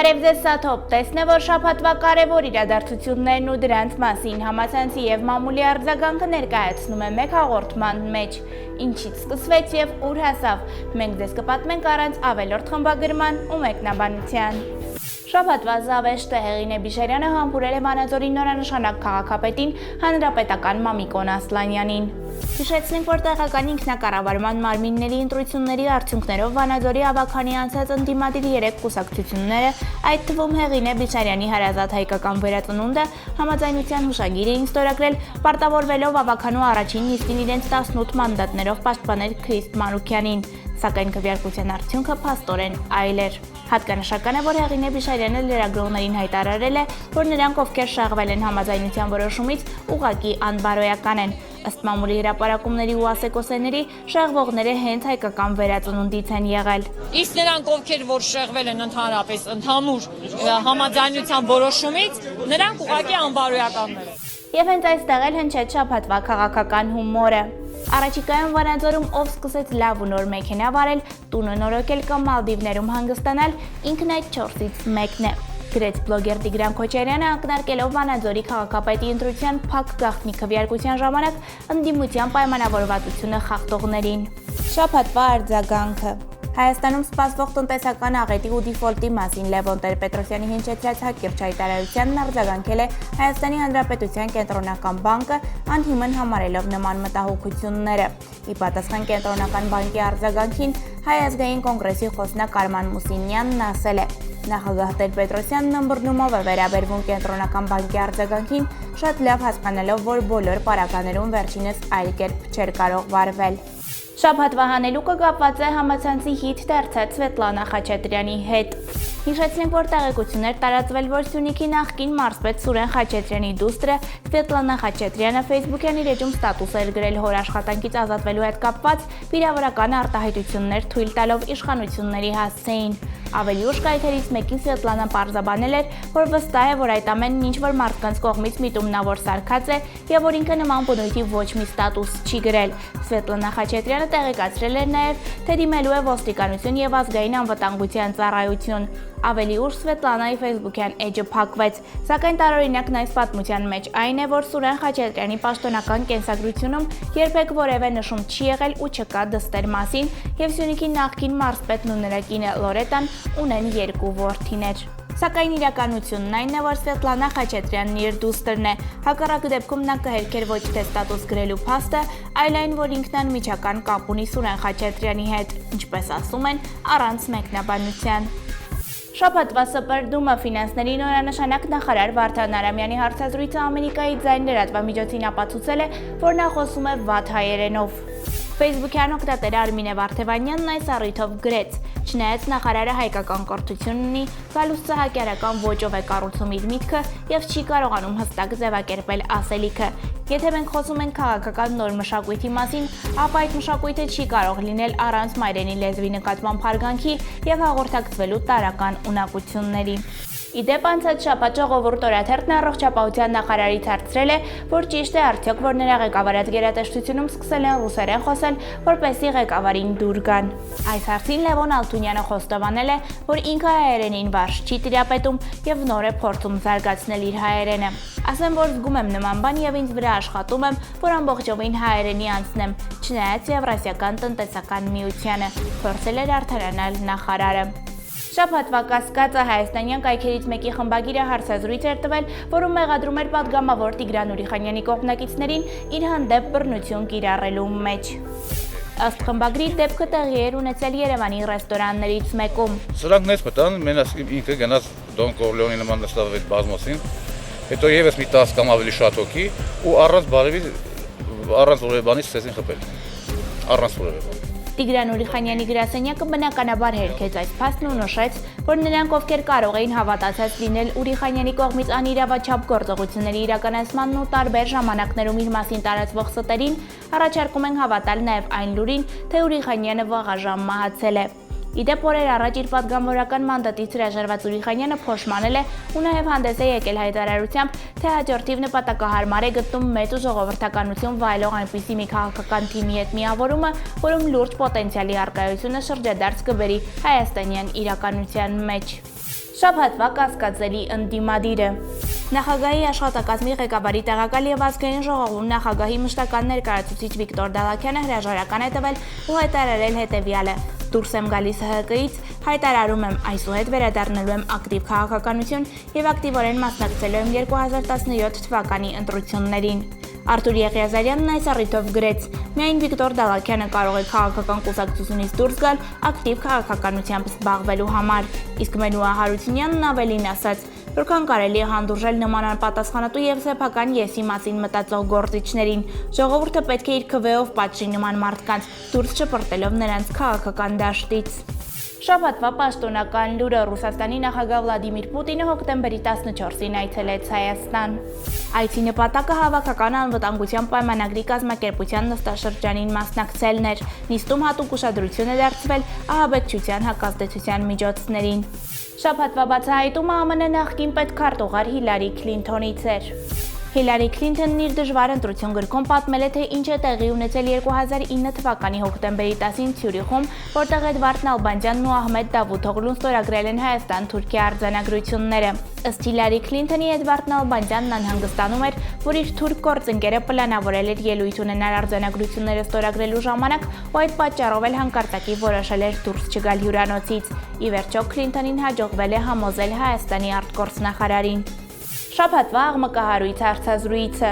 Բարև ձեզ, սա Top Տեսն է, որ շաբաթվա կարևոր իրադարձություններն ու դրանց մասին համացանցի եւ մամուլի արձագանքը ներկայացնում է մեկ հաղորդման մեջ։ Ինչից սկսվեց եւ ուր հասավ։ Մենք ձեզ կպատմենք առանց ավելորդ խմբագրման ու մեկնաբանության։ Շաբաթվա զավեշտը Հեղինե Բիշերյանը համբուրել է Վանաձորի նորանշանակ քաղաքապետին հանրապետական Մամիկոն Ասլանյանին։ Հիշեցնենք, որ տեղական ինքնակառավարման մարմինների ընտրությունների արդյունքներով Վանաձորի ավագանի անցած ընդդիմադիր 3 կուսակցությունները, այդ թվում Հեղինե Բիշերյանի հարազատ հայկական վերածնունդը, համաձայնության հուշագիր էին ստորագրել, պարտավորվելով ավագանու առաջին նիստին իրենց 18 մանդատներով պաշտպանել Քրիստ Մանուկյանին, սակայն քվեարկության արդյունքը փաստորեն այլ էր։ Հատկանշական է, որ Հեղինե Բիշերյանը լրագրողներին հայտարարել է, որ նրանք, ովքեր շահվել են համաձայնության որոշումից, ուղղակի անբարոյական են։ Ըստ մամուլի հրապարակումների ու ասեկոսեների, շեղվողները հենց հայկական վերածնունդից են եղել։ Իսկ նրանք, ովքեր որ շեղվել են ընդհանրապես ընդհանուր համաձայնության որոշումից, նրանք ուղղակի անբարոյականներ են։ Եվ հենց այստեղ էլ հնչեց շաբաթվա քաղաքական հումորը։ Առաջիկայում Վանաձորում ով սկսեց լավ ու նոր մեքենա վարել, տունը նորոգել կամ Մալդիվներում հանգստանալ, ինքն այդ 4-ից մեկն է։ Գրեց բլոգեր Տիգրան Քոչարյանը, ակնարկելով Վանաձորի քաղաքապետի ընտրության փակ գաղտնի քվեարկության ժամանակ ընդդիմության պայմանավորվածությունը խախտողներին։ Շաբաթվա արձագանքը։ Հայաստանում սպասվող տնտեսական աղետի ու դիֆոլտի մասին Լևոն Տեր-Պետրոսյանի հնչեցրած հակիրճ հայտարարությանն արձագանքել է Հայաստանի Հանրապետության կենտրոնական բանկը, անհիմն համարելով նման մտահոգությունները։ Ի պատասխան կենտրոնական բանկի արձագանքին Հայ ազգային կոնգրեսի խոսնակ Արման Մուսինյանն ասել է. Նախագահ Տեր-Պետրոսյանն ըմբռնումով է վերաբերվում կենտրոնական բանկի արձագանքին, շատ լավ հասկանալով, որ բոլոր պարագաներում վերջինս այլ կերպ չէր կարող վարվել։ Շաբաթվա հանելուկը կապված է համացանցի հիթ դարձած Սվետլանա Խաչատրյանի հետ։ Հիշեցնենք, որ տեղեկություններ տարածվել, որ Սյունիքի նախկին մարզպետ Սուրեն Խաչատրյանի դուստրը Սվետլանա Խաչատրյանը Facebook-յան իր էջում ստատուս էր գրել հոր աշխատանքից ազատվելու հետ կապված վիրավորական արտահայտություններ թույլ տալով իշխանությունների հասցեին։ Ավելի ուշ կայքերից մեկին Սվետլանան պարզաբանել էր, որ վստահ է, որ այդ ամենն ինչ-որ մարդկանց կողմից միտումնավոր սարքած է եւ որ ինքը նման բնույթի ոչ մի ստատուս չի գրել։ Սվետլանա Խաչատրյանը տեղեկացրել էր նաեւ, թե դիմելու է ոստիկանություն եւ ազգային անվտանգության ծառայություն։ Ավելի ուշ Սվետլանայի Facebook-յան էջը փակվեց, սակայն տարօրինակն այս պատմության մեջ այն է, որ Սուրեն Խաչատրյանի պաշտոնական կենսագրությունում երբեք որևէ նշում չի եղել ու չկա դստեր մասին, եւ Սյունիքի նախկին մարզպետն ու նրա կինը Լորետան ունեն 2 որդիներ։ Սակայն իրականությունն այն է, որ Սվետլանա Խաչատրյանն իր դուստրն է։ Հակառակ դեպքում նա կհերքեր ոչ թե ստատուս գրելու փաստը, այլ այն, որ ինքն անմիջական կապ ունի Սուրեն Խաչատրյանի հետ, ինչպես ասում են, առանց մեկնաբանության։ Շաբաթվա Սպրդումը ֆինանսների նորանշանակ նախարար Վարդան Արամյանի հարցազրույցը Ամերիկայի ձայն լրատվամիջոցին ապացուցել է, որ նա խոսում է վատ հայերենով։ Facebook-յան օգտատեր Արմինե Վարդևանյանն այս առիթով գրեց. Չնայած նախարարը հայկական կրթություն ունի, Գալուստ Սահակյանական ոճով է կառուցում իր միտքը եւ չի կարողանում հստակ ձևակերպել ասելիքը։ Եթե մենք խոսում ենք քաղաքական նոր մշակույթի մասին, ապա այդ մշակույթը չի կարող լինել առանց մայրենի լեզվի նկատմամբ հարգանքի եւ հաղորդակցվելու տարրական ունակությունների։ Իդեպ անցած շաբաթ Ժողովուրդ օրաթերթն առողջապահության նախարարից հարցրել է, որ ճիշտ է արդյոք, որ նրա ղեկավարած գերատեսչությունում սկսել են ռուսերեն խոսել, որպեսզի ղեկավարին դուր գան։ Այս հարցին Լևոն Ալթունյանը խոստովանել է, որ ինքը հայերենին վարժ չի տիրապետում եւ նոր է փորձում զարգացնել իր հայերենը։ Ասեմ, որ զգում եմ նման բան եւ ինձ վրա աշխատում եմ, որ ամբողջովին հայերենի անցնեմ, չնայած Եվրասիական տնտեսական միությանը, փորձել էր արդարանալ նախարարը։ Շաբաթվա կասկածը հայաստանյան կայքերից մեկի խմբագիրը հարցազրույց էր տվել, որում մեղադրում էր պատգամավոր Տիգրան Ուրիխանյանի կողմնակիցներին իր հանդեպ բռնություն կիրառելու մեջ։ Ըստ խմբագրի դեպքը տեղի էր ունեցել Երևանի ռեստորաններից մեկում։ Սրանք նես մտան, մենակ ինքը գնաց Դոն Կորլեոնի նման նստավ այդ բազմոսին, հետո եւս մի 10 կամ ավելի շատ հոգի ու առանց բարևի, առանց որևէ բանի սկսեցին խփել։ Առանց որևէ բան։ Տիգրան Ուրիխանյանի գրասենյակը բնականաբար հերքեց այս փաստն ու նշեց, որ նրանք, ովքեր կարող էին հավատացած լինել Ուրիխանյանի կողմից անիրավաչափ գործողությունների իրականացմանն ու տարբեր ժամանակներում իր մասին տարածվող ստերին, առաջարկում են հավատալ նաև այն լուրին, թե Ուրիխանյանը վաղաժամ մահացել է։ Իդեպ օրեր առաջ իր պատգամավորական մանդատից հրաժարված Ուրիխանյանը փոշմանել է ու նաև հանդես է եկել հայտարարությամբ, թե հաջորդիվ նպատակահարմար է գտնում մեծ ու ժողովրդականություն վայելող այնպիսի մի քաղաքական թիմի հետ միավորումը, որում լուրջ պոտենցիալի առկայությունը շրջադարձ կբերի հայաստանյան իրականության մեջ։ Շաբաթվա կասկածելի ընդդիմադիրը։ Նախագահի աշխատակազմի ղեկավարի տեղակալ եւ ազգային ժողովում նախագահի մշտական ներկայացուցիչ Վիկտոր Դալաքյանը հրաժարական է տվել ու հայտարարել հետեւյալը. Դուրս եմ գալիս ՀՀԿ-ից, հայտարարում եմ այսուհետ վերադառնալու եմ ակտիվ քաղաքականություն եւ ակտիվորեն մասնակցելու եմ 2017 թվականի ընտրություններին։ Արթուր Եղիազարյանն այս առիթով գրեց. Միայն Վիկտոր Դալաքյանը կարող է քաղաքական կուսակցությունից դուրս գալ ակտիվ քաղաքականությամբ զբաղվելու համար, իսկ Մենուա Հարությունյանն ավելին ասաց, որքան կարելի է հանդուրժել նման անպատասխանատու եւ սեփական եսի մասին մտածող գործիչներին, ժողովուրդը պետք է իր քվեով պատժի նման մարդկանց, դուրս չպրտելով նրանց քաղաքական դաշտից։ Շաբաթվա պաշտոնական լուրը Ռուսաստանի նախագահ Վլադիմիր Պուտինը հոկտեմբերի 14-ին այցելեց Հայաստան։ Այցի նպատակը հավաքական անվտանգության պայմանագրի կազմակերպության նստաշրջանին մասնակցելն էր։ Նիստում հատուկ ուշադրություն է դարձվել ահաբեկչության հակազդեցության միջոցներին։ Շաբաթվա բացահայտումը ԱՄՆ նախկին պետքարտուղար Հիլարի Քլինթոնից էր։ Հիլարի Քլինթոնն իր դժվար ընտրություն գրքում պատմել է, թե ինչ է տեղի ունեցել 2009 թվականի հոկտեմբերի 10-ին Ցյուրիխում, որտեղ Էդվարդ Նալբանդյանն ու Ահմեդ Դավութօղլուն ստորագրել են Հայաստան-Թուրքիա արձանագրությունները։ Ըստ Հիլարի Քլինթոնի Էդվարդ Նալբանդյանն անհանգստանում էր, որ իր թուրք գործընկերը պլանավորել էր ելույթ ունենալ արձանագրությունները ստորագրելու ժամանակ ու այդ պատճառով էլ հանկարծակի որոշել էր դուրս չգալ հյուրանոցից։ Ի վերջո Քլինթոնին հաջողվել է համոզել Հայաստանի արտգործնախարարին։ Շաբաթվա աղմկահարույց հարցազրույցը։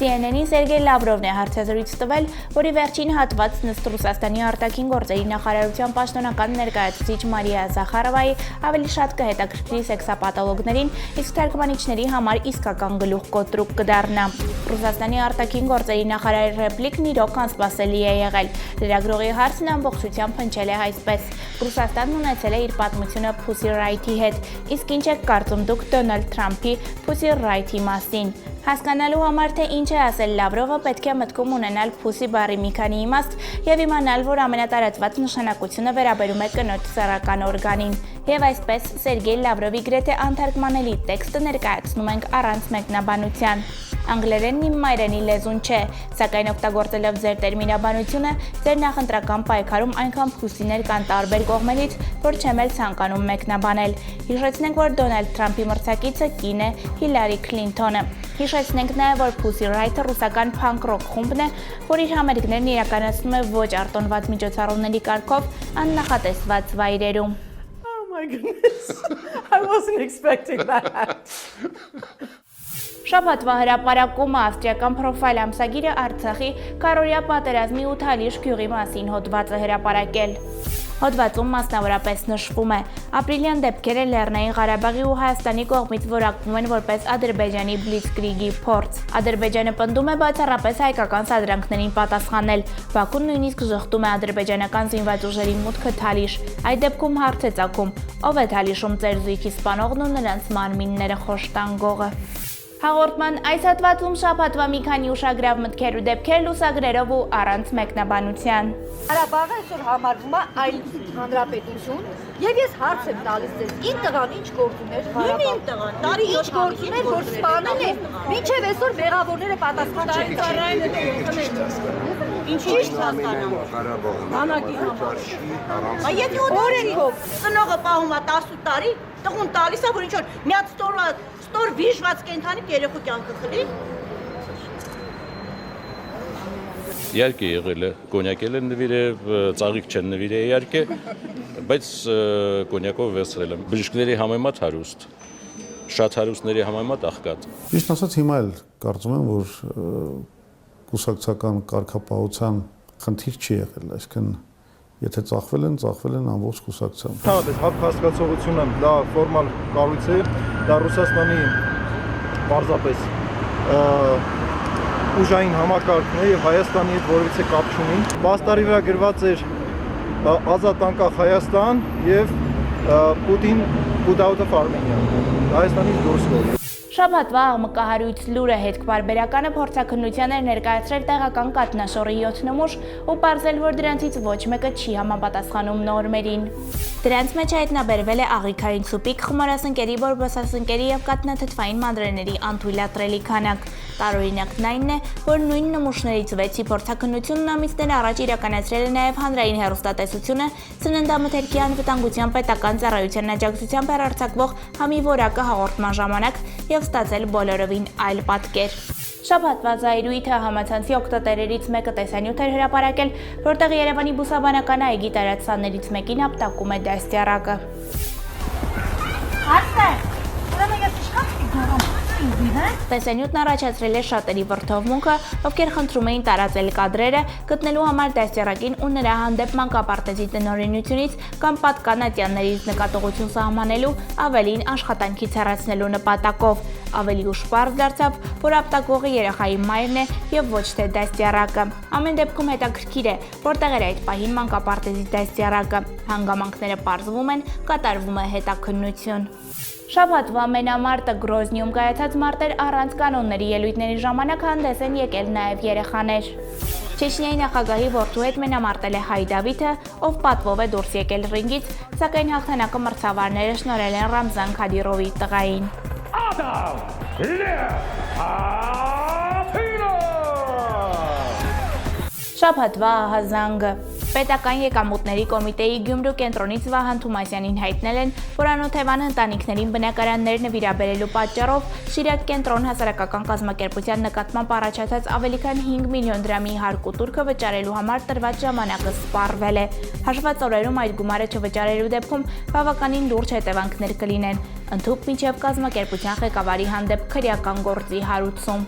CNN-ի Սերգեյ Լավրովն է հարցազրույց տվել, որի վերջին հատվածն ըստ Ռուսաստանի արտաքին գործերի նախարարության պաշտոնական ներկայացուցիչ Մարիա Զախարովայի ավելի շատ կհետաքրքրի սեքսապաթոլոգներին, իսկ թարգմանիչների համար իսկական գլուխկոտրուկ կդառնա։ Ռուսաստանի արտաքին գործերի նախարարի ռեպլիկն իրոք անսպասելի է եղել։ Լրագրողի հարցն ամբողջությամբ հնչել է այսպես. Ռուսաստանն ունեցել է իր պատմությունը Pussy Riot-ի հետ, իսկ ինչ եք կարծում դուք Դոնալդ Թրամփի Pussy Riot-ի մասին։ Հասկանալու համար, թե ինչ է ասել Լավրովը, պետք է մտքում ունենալ Pussy բառի մի քանի իմաստ եւ իմանալ, որ ամենատարածված նշանակությունը վերաբերում է կնոջ սեռական օրգանին։ Եվ այսպես Սերգեյ Լավրովի գրեթե անթարգմանելի տեքստը ներկայացնում ենք առանց մեկնաբանության։ Անգլերենն իմ մայրենի լեզուն չէ, սակայն օգտագործելով ձեր տերմինաբանությունը, ձեր նախընտրական պայքարում այնքան փուսիներ կան տարբեր կողմերից, որ չեմ էլ ցանկանում մեկնաբանել։ Հիշեցնենք, որ Դոնալդ Թրամփի մրցակիցը կին է Հիլարի Քլինթոնը։ Հիշեցնենք նաև, որ Pussy Riot-ը ռուսական փանկ-ռոք խումբն է, որ իր համերգներն իրականացնում է ոչ արտոնված միջոցառումների կարգով աննախատեսված վայրերում։ Oh my goodness. I wasn't expecting that. Շաբաթվա հրապարակումը ավստրիական Profile ամսագիրը Արցախի Կարորիա պատերազմի ու Թալիշ գյուղի մասին հոդված է հրապարակել։ Հոդվածում մասնավորապես նշվում է. ապրիլյան դեպքերը Լեռնային Ղարաբաղի ու Հայաստանի կողմից որակվում են որպես Ադրբեջանի Blitzkrieg-ի փորձ։ Ադրբեջանը պնդում է բացառապես հայկական սադրանքներին պատասխանել։ Բաքուն նույնիսկ ժխտում է ադրբեջանական զինված ուժերի մուտքը Թալիշ։ Այդ դեպքում հարց է ծագում. ով է Թալիշում ծեր զույգի սպանողն ու նրանց մանմինները խոշտանգողը։ Հաղորդման այս հատվածում շաբաթվա մի քանի ուշագրավ մտքեր ու դեպքեր լուսագրերով ու առանց մեկնաբանության։ Ղարաբաղը այսօր համարվում է այլ հանրապետություն, եւ ես հարց եմ տալիս ձեզ, ին տղան ինչ գործում էր Ղարաբաղում։ Տարի 7 գործում էր, որ սպանել են, մինչեւ այսօր մեղավորները պատասխան չեն։ Ինչու՞ հասկանամ Ղարաբաղում։ Բանակի համար։ Եթե օրենքով ծնողը պահում է 18 տարի, տղուն տալիս է, որ ինչ որ միած ստոր վիժված կենթանի երեխու կյանքը խլի։ Իհարկե եղել է, կոնյակել են նվիրել, ծաղիկ չեն նվիրել իհարկե, բայց կոնյակով վերցրել եմ։ Բժիշկների համեմատ հարուստ, շատ հարուստների համեմատ աղքատ։ Ճիշտ ասած հիմա էլ կարծում եմ, որ կուսակցական կարգապահության խնդիր չի եղել, այսինքն եթե ծախվել են ամբողջ կուսակցությամբ։ Ընդհանրապես հապ հասկացողությունը դա ֆորմալ կառույց է, դա Ռուսաստանի պարզապես ուժային համակարգն է եւ Հայաստանի հետ որևիցե կապ չունի։ Պաստարի վրա գրված էր ազատ անկախ Հայաստան եւ Պուտին put out of Armenia։ Հայաստանից դուրս գալ։ Շաբաթվա աղմկահարույց լուրը հետք բարբերականը փորձաքննության էր ներկայացրել տեղական կաթնաշորի 7 նմուշ ու պարզել, որ դրանցից ոչ մեկը չի համապատասխանում նորմերին։ Դրանց մեջ հայտնաբերվել է աղիքային սուպիկ, խմորասնկերի, բորբոսասնկերի եւ կաթնաթթվային մանրէների անթույլատրելի քանակ։ Տարօրինակն այն է, որ նույն նմուշներից 6-ի փորձաքննությունն ամիսներ առաջ իրականացրել է նաև հանրային հեռուստատեսությունը, Ծննդամթերքի անվտանգության պետական ծառայության աջակցությամբ հեռարձակվող «Համի որակը» հաղորդման ժամանակ եւ ստացել բոլորովին այլ պատկեր։ Շաբաթվա զայրույթը համացանցի օգտատերերից մեկը տեսանյութ էր հրապարակել, որտեղ Երևանի բուսաբանական այգի տարածքներից մեկին ապտակում է դաստիարակը։ Տեսանյութն առաջացրել է շատերի վրդովմունքը, ովքեր խնդրում էին տարածել կադրերը, գտնելու համար դաստիարակին ու նրա հանդեպ մանկապարտեզի տնօրինությունից կամ պատկանատյաններից նկատողություն սահմանելու, ավելին աշխատանքից հեռացնելու նպատակով։ Ավելի ուշ պարզ դարձավ, որ ապտակողը երեխայի մայրն է եւ ոչ թե դաստիարակը։ Ամեն դեպքում հետաքրքիր է, որտեղ էր այդ պահին մանկապարտեզի դաստիարակը։ Հանգամանքները պարզվում են, կատարվում է հետաքննություն։ Շաբաթվա մենամարտը Գրոզնիում կայացած մարտեր առանց կանոնների ելույթների ժամանակ հանդես են եկել նաև երեխաներ։ Չեչնիայի նախագահի որդու հետ մենամարտել է Հայ Դավիթը, ով պատվով է դուրս եկել ռինգից, սակայն հաղթանակը մրցավարները շնորհել են Ռամզան Քադիրովի տղային։ Շաբաթվա ահազանգը Պետական եկամուտների կոմիտեի Գյումրու կենտրոնից Վահան Թումասյանին հայտնել են, որ անօթևան ընտանիքներին բնակարաններ նվիրաբերելու պատճառով Շիրակ կենտրոն հասարակական կազմակերպության նկատմամբ առաջացած ավելի քան 5 միլիոն դրամի հարկու տուրքը վճարելու համար տրված ժամանակը սպառվել է։ Հաշված օրերում այդ գումարը չվճարելու դեպքում բավականին լուրջ հետևանքներ կլինեն, ընդհուպ մինչև կազմակերպության ղեկավարի հանդեպ քրեական գործի հարուցում։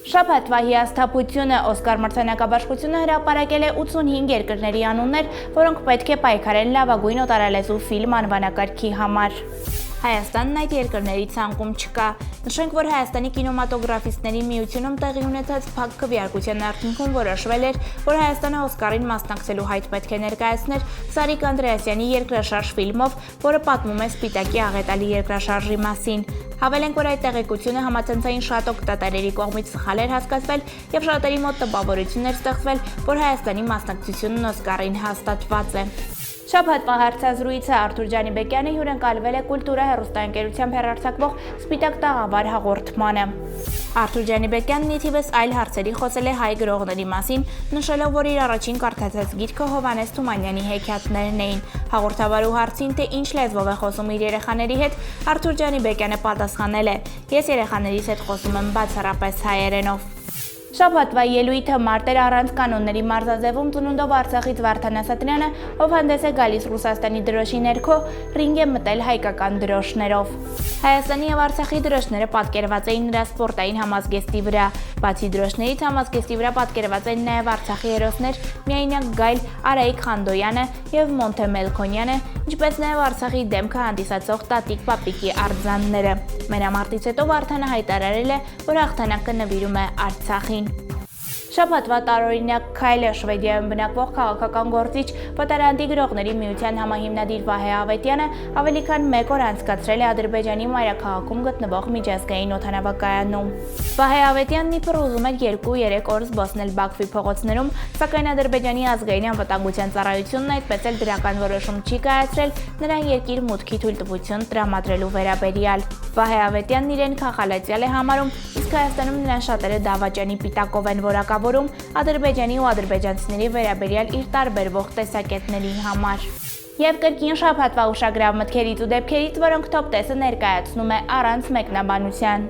Շաբաթվա հիասթափությունը Օսկար մրցանակաբաշխությունը հրապարակել է 85 երկրների անուններ, որոնք պետք է պայքարեն լավագույն օտարալեզու ֆիլմ անվանակարգի համար։ Հայաստանն այդ երկրների ցանկում չկա։ Նշենք, որ Հայաստանի կինոմատոգրաֆիստների միությունում տեղի ունեցած փակ քվեարկության արդյունքում որոշվել էր, որ Հայաստանը Օսկարին մասնակցելու հայտ պետք է ներկայացներ Սարիկ Անդրեասյանի երկրաշարժ ֆիլմով, որը պատմում է Սպիտակի աղետալի երկրաշարժի մասին։ Հավելենք, որ այդ տեղեկությունը համացանցային շատ օգտատերերի կողմից սխալ էր հասկացվել եւ շատերի մոտ տպավորություն էր ստեղծվել, որ Հայաստանի մասնակցությունն Օսկարին հաստատված է։ Շաբաթվա հարցազրույցը Արթուր Ջանիբեկյանը հյուրընկալվել է Կուլտուրա հեռուստաընկերությամբ հեռարձակվող Սպիտակ տաղավար հաղորդմանը։ Արթուր Ջանիբեկյանն ի թիվս այլ հարցերի խոսել է հայ գրողների մասին, նշելով, որ իր առաջին կարդացած գիրքը Հովհաննես Թումանյանի հեքիաթներն էին։ Հաղորդավարու հարցին, թե ինչ լեզվով է խոսում իր երեխաների հետ, Արթուր Ջանիբեկյանը պատասխանել է. «Ես երեխաներիս հետ խոսում եմ բացառապես հայերենով»։ Շաբաթվա ելույթը մարտեր առանց կանոնների մարզաձևում ծնունդով Արցախից Վարդան Ասատրյանը, ով հանդես է գալիս Ռուսաստանի դրոշի ներքո, ռինգ է մտել հայկական դրոշներով։ Հայաստանի եւ Արցախի դրոշները պատկերված էին նրա սպորտային համազգեստի վրա։ Բացի դրոշներից համազգեստի վրա պատկերված են նաեւ Արցախի հերոսներ Միայնակ Գայլ, Արայիկ Խանդոյանը եւ Մոնթե Մելքոնյանը, ինչպես նաեւ Արցախի դեմքը հանդիսացող Տատիկ Պապիկի արձանները։ Մենամարտից հետո Վարդանը հայտարարել է, որ հաղթանակը նվիրում է Արցախին։ Շաբաթվա տարօրինակ քայլը Շվեդիայում բնակվող քաղաքական գործիչ Պատարանդի գրողների միության համահիմնադիր Վահե Ավետյանը ավելի քան 1 օր անցկացրել է Ադրբեջանի մայրաքաղաքում գտնվող միջազգային օդանավակայանում։ Վահե Ավետյանն իբր ուզում էր 2-3 օր զբոսնել Բաքվի փողոցներում, սակայն Ադրբեջանի ազգային անվտանգության ծառայությունն այդպես էլ դրական որոշում չի կայացրել նրան երկիր մուտքի թույլտվություն տրամադրելու վերաբերյալ։ Վահե Ավետյանն իրեն քաղաքալացյալ է համարում, իսկ Հայաստանում նրան շատերը դավաճանի պիտակով են որակավորում Ադրբեջանի ու ադրբեջանցիների վերաբերյալ իր տարբերվող տեսակետների համար։ Եվ կրկին շաբաթվա ուշագրավ մտքերից ու դեպքերից, որոնք Top 10-ը ներկայացնում է առանց մեկնաբանության։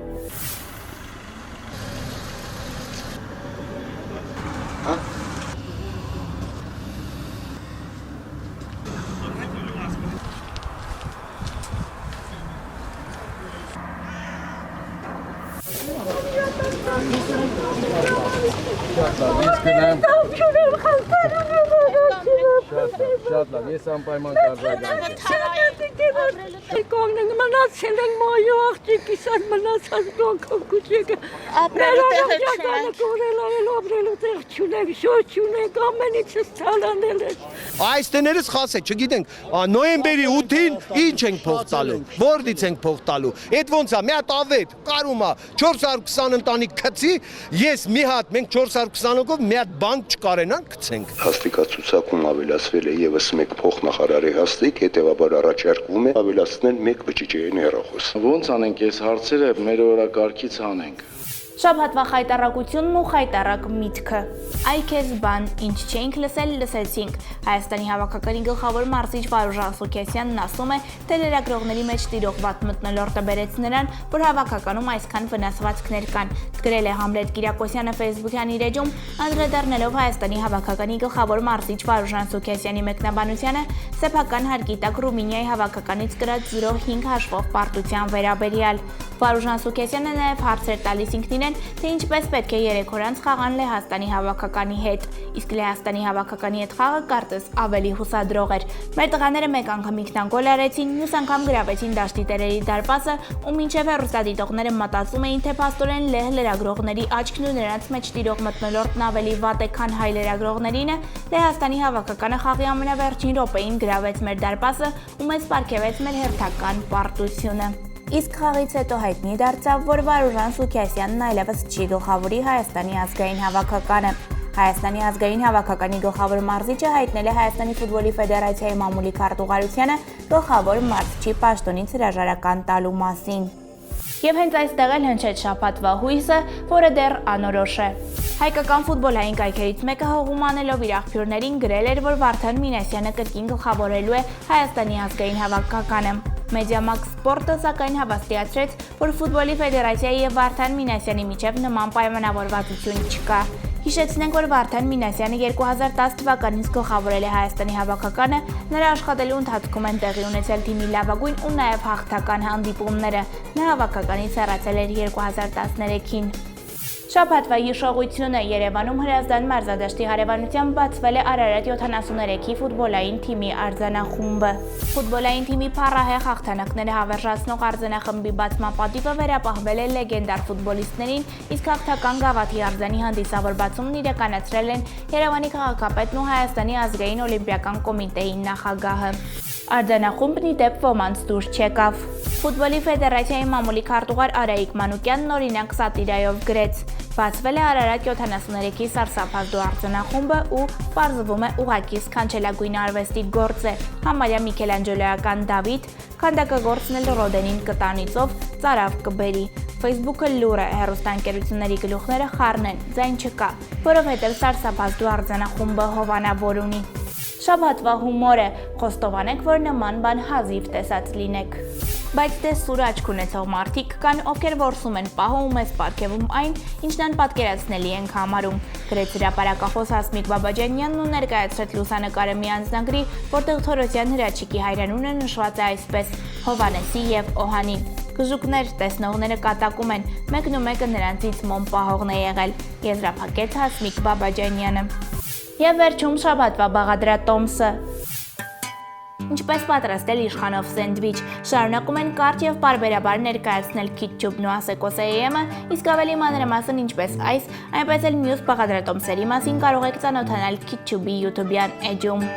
Շատ լավ, ես անպայման կարձագանք Կողմն մնացել են մայու աղջիկիս են մնացած դոնքով կուջեկը ապրելու տեղ չունենք, շոչ չունենք, ամենիցս թալանել են։ Այս տներս խաս է, չգիտենք, նոյեմբերի 8-ին ինչ ենք փող տալու, որդից ենք փող տալու, էդ ոնց է, մի հատ ավետ, կարում է, 420 ընտանիք քցի, ես մի հատ, մենք 420-ով մի հատ բանկ չկարենանք քցենք։ Հաստիկացուցակում ավելացվել է եւս մեկ փոխնախարարի հաստիկ, հետեւաբար առաջարկվում է ավելացնել մեկ բջջային հեռախոս։ Ոնց անենք այս հարցերը մեր օրակարգից անենք։ Շաբաթվա խայտառակությունն ու խայտառակ միտքը։ Այ քեզ բան, ինչ չէինք լսել, լսեցինք։ Հայաստանի հավաքականի գլխավոր մարզիչ Վարուժան Սուքեսյանն ասում է, թե լրագրողների մեջ տիրող վատ մթնոլորտը բերեց նրան, որ հավաքականում այսքան վնասվածքներ կան։ Գրել է Համլետ Կիրակոսյանը Facebook-յան իր էջում, անդրադառնալով Հայաստանի հավաքականի գլխավոր մարզիչ Վարուժան Սուքեսյանի մեկնաբանությանը, սեփական հարկի տակ Ռումինիայի հավաքականից կրած 0.5 հաշվով պարտության վերաբերյալ։ Վարուժան Սուքեսյանը նաև հարցեր տալիս ինքնին, թե ինչպես պետք է 3 օր անց խաղան Լեհաստանի հավաքականի հետ, իսկ Լեհաստանի հավաքականի հետ խաղը կարծես ավելի հուսադրող էր։ Մեր տղաները մեկ անգամ ինքնագոլ արեցին, մյուս անգամ գրավեցին դաշտի տերերի դարպասը, ու մինչև հեռուստադիտողները մտածում էին, թե փաստորեն լեհ լրագրողների աչքն ու նրանց մեջ տիրող մթնոլորտն ավելի վատ է, քան հայ լրագրողներինը, Լեհաստանի հավաքականը խաղի ամենավերջին րոպեին գրավեց մեր դարպասը ու մեզ պարգևեց մեր հերթական պարտությունը։ Իսկ խաղից հետո հայտնի դարձավ, որ Վարուժան Սուքեսյանն այլևս չի գլխավորի Հայաստանի ազգային հավաքականը։ Հայաստանի ազգային հավաքականի գլխավոր մարզիչը հայտնել է Հայաստանի ֆուտբոլի ֆեդերացիայի մամուլի քարտուղարությանը գլխավոր մարզչի պաշտոնից հրաժարական տալու մասին։ Եվ հենց այստեղ էլ հնչեց շաբաթվա հույսը, որը դեռ անորոշ է։ Հայկական ֆուտբոլային կայքերից մեկը հողում անելով իր աղբյուրներին գրել էր, որ Վարդան Մինասյանը կրկին գլխավորելու է Հայաստանի ազգային հավաքականը։ Մեդիամաքս Սպորտը սակայն հավաստիացրեց, որ ֆուտբոլի ֆեդերացիայի եւ Վարդան Մինասյանի միջև նման պայմանավորվածություն չկա։ Հիշեցնենք, որ Վարդան Մինասյանը 2010 թվականից գլխավորել է Հայաստանի հավաքականը, նրա աշխատելու ընթացքում են տեղի ունեցել թիմի լավագույն ու նաև հաղթական հանդիպումները։ Նա հավաքականից հեռացել էր 2013-ին։ Շաբաթվա հիշողությունը Երևանում Հրազդան մարզադաշտի հարևանությամբ բացվել է Արարատ 73-ի ֆուտբոլային թիմի արձանախումբը։ Ֆուտբոլային թիմի փառահեղ հաղթանակները հավերժացնող արձանախմբի բացման պատիվը վերապահվել է լեգենդար ֆուտբոլիստներին, իսկ հաղթական գավաթի արձանի հանդիսավոր բացումն իրականացրել են Երևանի քաղաքապետն ու Հայաստանի ազգային օլիմպիական կոմիտեի նախագահը։ Արձանախումբն ի դեպ ոմանց դուրս չեկավ։ Ֆուտբոլի ֆեդերացիայի մամուլի քարտուղար Արայիկ Մանուկյանն օրինակ սատիրայով գրեց. Բացվել է Արարատ 73-ի սարսափազդու արձանախումբը ու պարզվում է ուղղակի սքանչելագույն արվեստի գործ է, համարյա Միքելանջելոյական Դավիթ, քանդակագործն էլ Ռոդենին կտանիցով ծարավ կբերի։ Facebook-ը լուր է, հեռուստաընկերությունների գլուխները խառն են, ձայն չկա, որովհետև սարսափազդու արձանախումբը հովանավոր ունի։ Շաբաթվա հումոր է, խոստովանեք, որ նման բան հազիվ տեսած լինեք։ Բայց դե սուր աչք ունեցող մարդիկ կան, ովքեր որսում են պահը ու մեզ պարգևում այն, ինչն անպատկերացնելի ենք համարում, գրեց հրապարակախոս Հասմիկ Բաբաջանյանն ու ներկայացրեց լուսանկարը մի անձնագրի, որտեղ Թորոսյան Հրաչիկի հայրանունը նշված է այսպես՝ Հովանեսի եւ Օհանի։ Գժուկներ, տեսնողները կատակում են, մեկն ու մեկը նրանցից մոմ պահողն է եղել, եզրափակեց Հասմիկ Բաբաջանյանը։ Եվ վերջում շաբաթվա բաղադրատոմսը։ Ինչպես պատրաստել իշխանով սենդվիչ, շարունակում են կարճ եւ պարբերաբար ներկայացնել քիթչուպն ու ասեկոսե ԵՄ-ը, իսկ ավելի մանրամասն ինչպես այս, այնպես էլ մյուս բաղադրատոմսերի մասին կարող եք ծանոթանալ քիթչուպի YouTube-յան էջում։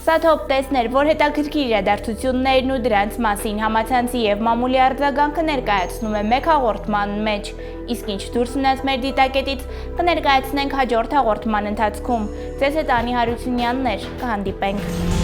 Սա թոփ տեսներ, որ հետաքրքիր իրադարձություններն ու դրանց մասին համացանցի եւ մամուլի արձագանքը ներկայացնում է մեկ հաղորդման մեջ, իսկ ինչ դուրս մնաց մեր դիտակետից կներկայացնենք հաջորդ հաղորդման ընթացքում։ Ձեզ հետ Անի Հարությունյանն էր, կհանդիպենք։